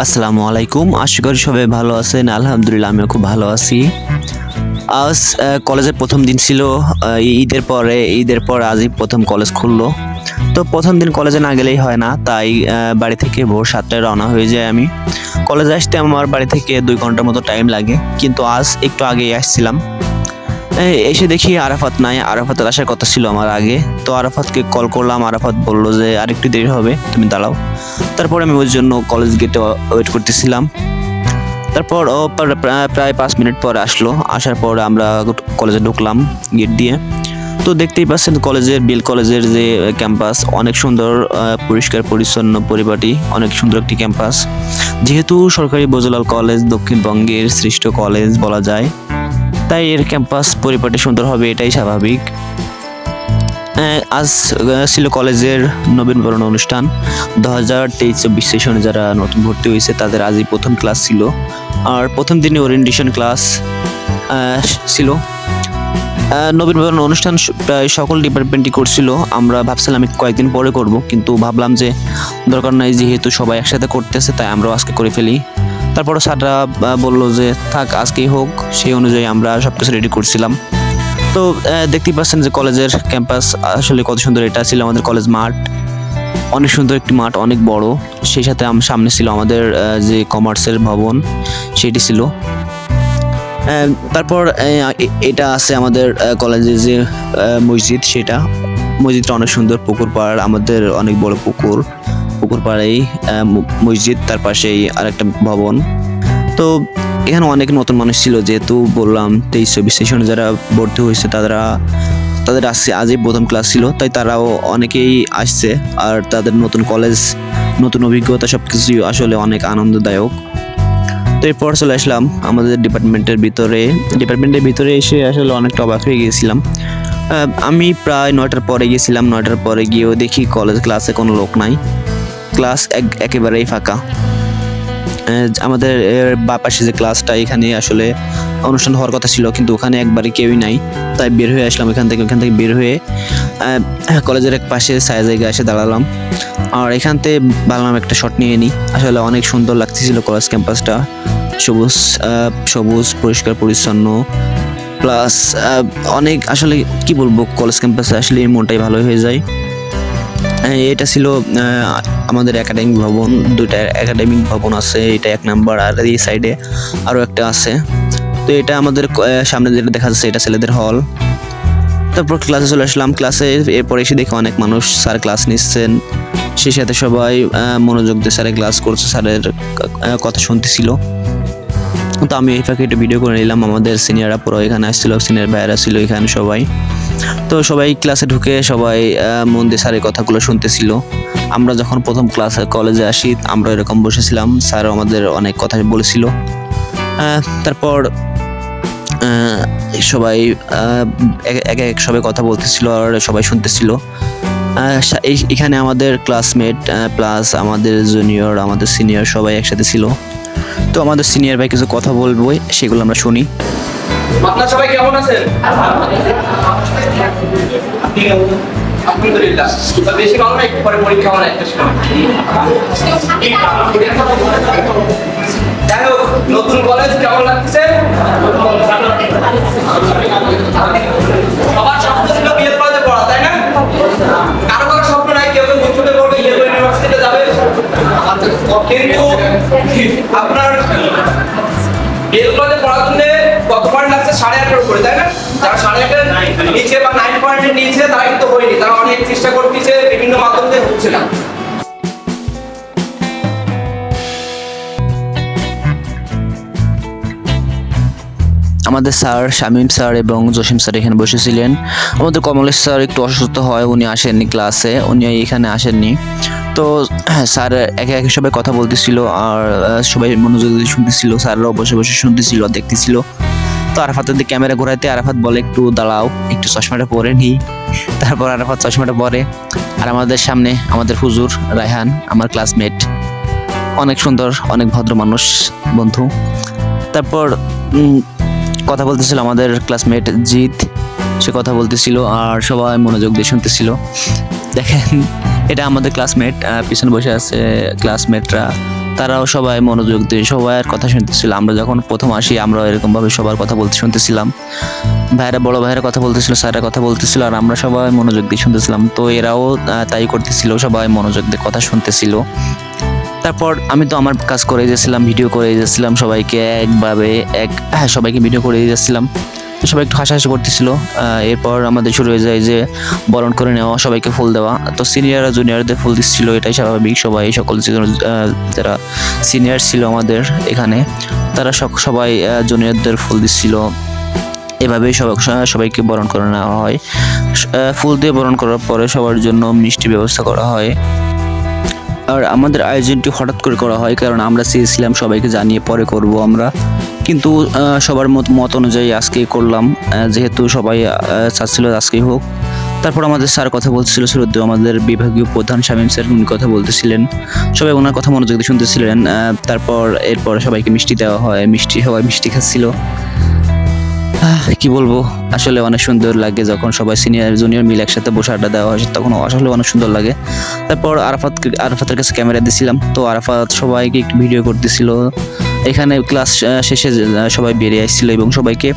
আসসালামু আলাইকুম। আশা করি সবাই ভালো আছেন। আলহামদুলিল্লাহ আমিও খুব ভালো আছি। আজ কলেজের প্রথম দিন ছিল। ঈদের পর আজই প্রথম কলেজ খুললো। তো প্রথম দিন কলেজে না গেলেই হয় না, তাই বাড়ি থেকে ভোর 7টায় রওনা হয়ে যাই আমি। কলেজে আসতে আমার বাড়ি থেকে 2 ঘন্টার মতো টাইম লাগে, কিন্তু আজ একটু আগেই আসছিলাম। এসে দেখি আরাফাত নাই। আরাফাতের আসার কথা ছিল আমার আগে। তো আরাফাতকে কল করলাম, আরাফাত বলল যে আরেকটু দেরি হবে, তুমি দাঁড়াও। তারপরে আমি ওর জন্য কলেজ গেটে ওয়েট করতেছিলাম। তারপর ও প্রায় 5 মিনিট পরে আসলো। আসার পর আমরা কলেজে ঢুকলাম গেট দিয়ে। তো দেখতেই পাচ্ছেন বিল কলেজের যে ক্যাম্পাস অনেক সুন্দর, পরিষ্কার পরিচ্ছন্ন, পরিপাটি, অনেক সুন্দর একটি ক্যাম্পাস। যেহেতু সরকারি বজলাল কলেজ দক্ষিণবঙ্গের শ্রেষ্ঠ কলেজ বলা যায়, তাই এর ক্যাম্পাস পরিপাটি সুন্দর হবে, এটাই স্বাভাবিক। আজ ছিল কলেজের নবীনবরণ অনুষ্ঠান। 2023-24 সেশনে যারা নতুন ভর্তি হয়েছে তাদের আজই প্রথম ক্লাস ছিল। আর প্রথম দিনে ওরিয়েন্টেশন ক্লাস ছিল। নবীনবরণ অনুষ্ঠান প্রায় সকল ডিপার্টমেন্টই করছিল। আমরা ভাবছিলাম কয়েকদিন পরে করব, কিন্তু ভাবলাম যে দরকার নাই, যেহেতু সবাই একসাথে করতেছে তাই আমরাও আজকে করে ফেলি। তারপরে স্যাররা বললো যে থাক আজকেই হোক, সেই অনুযায়ী আমরা সবকিছু রেডি করছিলাম। তো দেখতেই পাচ্ছেন যে কলেজের ক্যাম্পাস আসলে কত সুন্দর। এটা ছিল আমাদের কলেজ মাঠ, অনেক সুন্দর একটি মাঠ, অনেক বড়। সেই সাথে সামনে ছিল আমাদের যে কমার্সের ভবন, সেটি ছিল। তারপর এটা আছে আমাদের কলেজের যে মসজিদ, সেটা মসজিদটা অনেক সুন্দর। পুকুর পাড়, আমাদের অনেক বড় পুকুর পাড়েই মসজিদ, তার পাশেই আরেকটা ভবন। তো এখানে অনেক নতুন মানুষ ছিল, যেহেতু বললাম 23-24 সেশনে যারা ভর্তি হয়েছে তাদের আসছে আজই প্রথম ক্লাস ছিল, তাই তারাও অনেকেই আসছে। আর তাদের নতুন কলেজ, নতুন অভিজ্ঞতা, সবকিছু আসলে অনেক আনন্দদায়ক। তো এরপর চলে আসলাম আমাদের ডিপার্টমেন্টের ভিতরে এসে আসলে অনেকটা অবাক হয়ে গিয়েছিলাম। আমি প্রায় 9টার পরে গিয়েছিলাম। 9টার পরে গিয়েও দেখি ক্লাসে কোনো লোক নাই, ক্লাস একেবারেই ফাঁকা। আমাদের বাপাশে যে ক্লাসটা, এখানে আসলে অনুষ্ঠান হওয়ার কথা ছিল, কিন্তু ওখানে একবারে কেউই নাই। তাই বের হয়ে আসলাম ওখান থেকে বের হয়ে কলেজের এক পাশে ছায়া জায়গায় এসে দাঁড়ালাম। আর এখান থেকে ভাবলাম একটা শট নিয়ে নিই। আসলে অনেক সুন্দর লাগতেছিল কলেজ ক্যাম্পাসটা, সবুজ পরিষ্কার পরিচ্ছন্ন, প্লাস অনেক, আসলে কি বলবো, কলেজ ক্যাম্পাসে আসলে মনটাই ভালো হয়ে যায়। এটা ছিল আমাদের একাডেমিক ভবন। 2টা একাডেমিক ভবন আছে, এটা 1 নাম্বার, আর এই সাইডে আরও একটা আছে। তো এটা আমাদের সামনে যেটা দেখা যাচ্ছে, এটা ছেলেদের হল। তারপর ক্লাসে চলে আসলাম। এরপর এসে দেখে অনেক মানুষ, স্যার ক্লাস নিচ্ছেন, সেই সাথে সবাই মনোযোগ দিয়ে স্যারের ক্লাস করছে, স্যারের কথা শুনতেছিল। তো আমি এই ফাঁকে একটু ভিডিও করে নিলাম। আমাদের সিনিয়ররা পুরো এখানে আসছিল, সিনিয়র ভাইয়েরা ছিল এখানে সবাই। তো সবাই ক্লাসে ঢুকে সবাই মন দিয়ে স্যারের কথাগুলো শুনতেছিল। আমরা যখন প্রথম কলেজে আসি আমরা এরকম বসেছিলাম, স্যার আমাদের অনেক কথা বলেছিল। তারপর সবাই সবাই কথা বলতেছিল আর সবাই শুনতেছিল। এখানে আমাদের ক্লাসমেট প্লাস আমাদের জুনিয়র, আমাদের সিনিয়র সবাই একসাথে ছিল। তো আমাদের সিনিয়র ভাই কিছু কথা বলবো, সেগুলো আমরা শুনি। আপনারা সবাই কেমন আছেন? আলহামদুলিল্লাহ। বেশি ভালো না, একটু পরে পরীক্ষা আমার একটা সময়। যাই হোক, নতুন কলেজ কেমন লাগছে? সবার স্বপ্ন ছিল বিএল কলেজে পড়া, তাই না? কারো স্বপ্ন নাই, কেউ গুজরাটে পড়বে, ইয়েলো ইউনিভার্সিটিতে যাবে। কিন্তু আপনার বিএল কলেজে পড়ার জন্য কত পয়েন্ট লাগছে? 18.5 করে, তাই না? যারা 18.5 নিচে বা 9 পয়েন্টের নিচে, তারা কিন্তু হয়নি। তারা অনেক চেষ্টা করতেছে, বিভিন্ন মাধ্যম দিয়ে হচ্ছে না। আমাদের স্যার শামীম স্যার এবং জসিম স্যার এখানে বসেছিলেন। আমাদের কমলেশ স্যার একটু অসুস্থ হয়, উনি আসেননি ক্লাসে, উনি এখানে আসেননি। তো স্যার একে একে সবাই কথা বলতেছিল আর সবাই মনোযোগ দিয়ে শুনতেছিল। স্যাররাও বসে বসে শুনতেছিল আর দেখতেছিল। তো আরাফাতের দিকে ক্যামেরা ঘোরাইতে আরাফাত বলে একটু দাঁড়াও, একটু চশমাটা পরে নিই। তারপর আরাফাত চশমাটা পরে। আর আমাদের সামনে আমাদের হুজুর রায়হান, আমার ক্লাসমেট, অনেক সুন্দর, অনেক ভদ্র মানুষ, বন্ধু। তারপর কথা বলতেছিল আমাদের ক্লাসমেট জিৎ, সে কথা বলতেছিল আর সবাই মনোযোগ দিয়ে শুনতেছিল। দেখেন এটা আমাদের ক্লাসমেট, পিছনে বসে আছে ক্লাসমেটরা। তারাও সবাই মনোযোগ দিয়ে সবার কথা শুনতেছিল। আমরা যখন প্রথম আসি আমরা এরকমভাবে সবার কথা বলতে শুনতেছিলাম, ভাইরা বড় ভাইয়েরা কথা বলতেছিল, স্যাররা কথা বলতেছিল, আর আমরা সবাই মনোযোগ দিয়ে শুনতেছিলাম। তো এরাও তাই করতেছিল, সবাই মনোযোগ দিয়ে কথা শুনতেছিল। তারপর আমি তো আমার কাজ করে যাচ্ছিলাম, ভিডিও করে যাচ্ছিলাম, সবাইকে সবাইকে ভিডিও করে যাচ্ছিলাম। তো সবাই একটু হাসাহাসি করতেছিল। এরপর আমাদের শুরু হয়ে যায় যে বরণ করে নেওয়া, সবাইকে ফুল দেওয়া। তো সিনিয়ররা জুনিয়রদের ফুল দিচ্ছিল, এটাই স্বাভাবিক। সবাই সকল যারা সিনিয়র ছিল আমাদের এখানে তারা সবাই জুনিয়রদের ফুল দিচ্ছিল। এভাবেই সবাইকে বরণ করে নেওয়া হয়। ফুল দিয়ে বরণ করার পরে সবার জন্য মিষ্টি ব্যবস্থা করা হয়। আর আমাদের আয়োজনটি হঠাৎ করে করা হয়, কারণ আমরা চেয়েছিলাম সবাইকে জানিয়ে পরে করব আমরা, কিন্তু সবার মত অনুযায়ী আজকেই করলাম, যেহেতু সবাই চাচ্ছিল আজকেই হোক। তারপর আমাদের স্যার কথা বলছিল, শ্রদ্ধেয় আমাদের বিভাগীয় প্রধান শামীম স্যার, উনি কথা বলতেছিলেন, সবাই ওনার কথা মনোযোগ দিয়ে শুনতেছিলেন। এরপর সবাইকে মিষ্টি দেওয়া হয়, সবাই মিষ্টি খাচ্ছিল। কি বলবো, আসলে অনেক সুন্দর লাগে যখন সবাই সিনিয়র জুনিয়র মিলে একসাথে বসে আড্ডা দেওয়া হয়, তখন আসলে অনেক সুন্দর লাগে। তারপর আরাফাতের কাছে ক্যামেরা দিয়েছিলাম, তো আরাফাত সবাইকে একটু ভিডিও করতেছিল। এখানে ক্লাস শেষে সবাই বেরিয়ে আসছিল এবং সবাইকে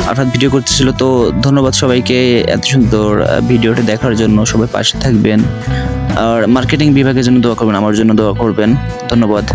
আরাফাত ভিডিও করতেছিল। তো ধন্যবাদ সবাইকে এত সুন্দর ভিডিওটা দেখার জন্য, সবাই পাশে থাকবেন। আর মার্কেটিং বিভাগের জন্য দোয়া করবেন, আমার জন্য দোয়া করবেন। ধন্যবাদ।